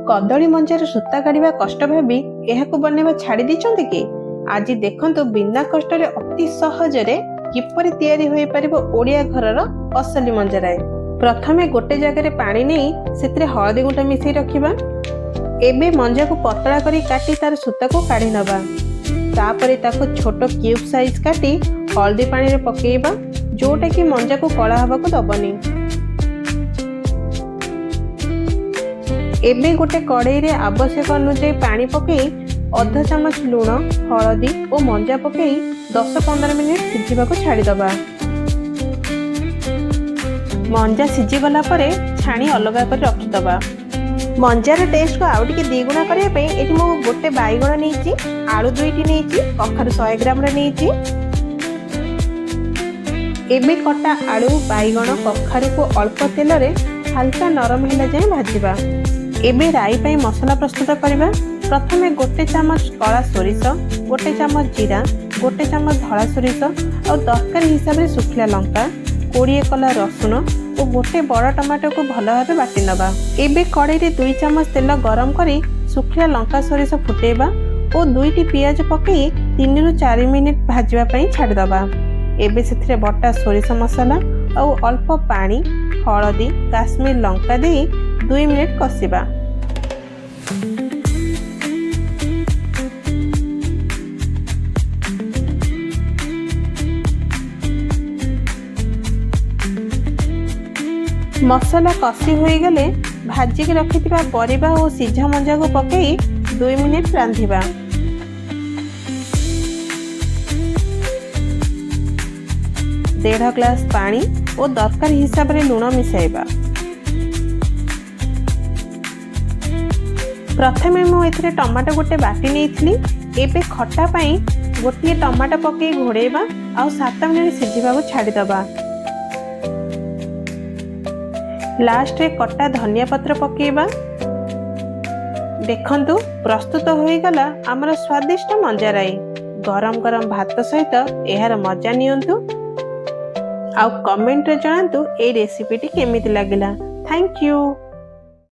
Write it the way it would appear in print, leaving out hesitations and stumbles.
कदली मंजार सूता काढ़ा कष्ट भावी एहाकु बनैबा छाड़ी दैछन्ति कि आज देखंतु बिना कष्ट रे अति सहजरे किपरि तैयारी होई परिबो ओडिया घरर असली मंजराए। प्रथमे गोटे जगह पानी नहीं सेतिरे हळदी गुंडा मिसई रखिबा। एबे मंजा को पतला करी काटी तार सूता को काढ़ी नबा। तापरे ताको छोटो क्यूब साइज काटी हळदी पानी रे पकेइबा, जोटा कि मंजा को कला हवा को दबनी। एबे गोटे कड़ाई रे आवश्यक अनुसार पानी पकई अधा चामच लुण, हळदी और मंजा पकई 10-15 मिनिट सिझिबा को छाड़ी दबा। मंजा सिझी गला परे छाणी अलगा कर रखी दबा। मंजार टेस्ट को आउ टिके द्विगुणा करिया पे एठी मो गोटे बाईगण नेइची, आलू 2टी नेइची, कखारु 100 ग्राम रे नेइची। एबे कटा आलू, बाईगण, कखारु को अल्प तेल रे हल्का नरम होला जाय भाजिबा। एबे राई पाई मसला प्रस्तुत करिबा। प्रथमे गोटे चामच कला सोरिष, गोटे चामच जीरा, गोटे चामच धला सोरिष और दरकार हिसाब रे सुखिला लंका, 20 कला रसुण और गोटे बड़ टमाटो को भल भाबे बाटी नबा। एबे कड़ाई रे 2 चामच तेल गरम करी सुखिला लंका सोरिष फुटेबा और 2टी पियाज पकई 3-4 मिनिट भाजिबा पई छाड़ी दबा। एबे सेथिरे बटा सोरिष मसला और अल्प पानी, हळदी, काश्मीर लंका दे 2 मिनिट कसिबा। मसला कसी हो गले भाजिक रखिथिबा परिबा और सिझा मंजा को पकई 2 मिनिट रांधिबा। डेढ़ ग्लास पानी और दरकार हिसाब रे लुण मिसाइबा। प्रथमे मु एथिरे टमाटो गोटे बाटी नेइथिली। एबे खट्टा पई गोटे टमाटो पकई घोड़ेबा और 7 मिनिट सिझिबा को छाड़ी दबा। लास्ट रे कटा धनिया पत्र पकेबा। देखंतु प्रस्तुत होई गला हमर स्वादिष्ट मंजराई। गरम गरम भात सहित एहार मजा नियंतु आउ कमेंट रे जणांतु ए रेसिपीटी केमिति लागिला। Thank you.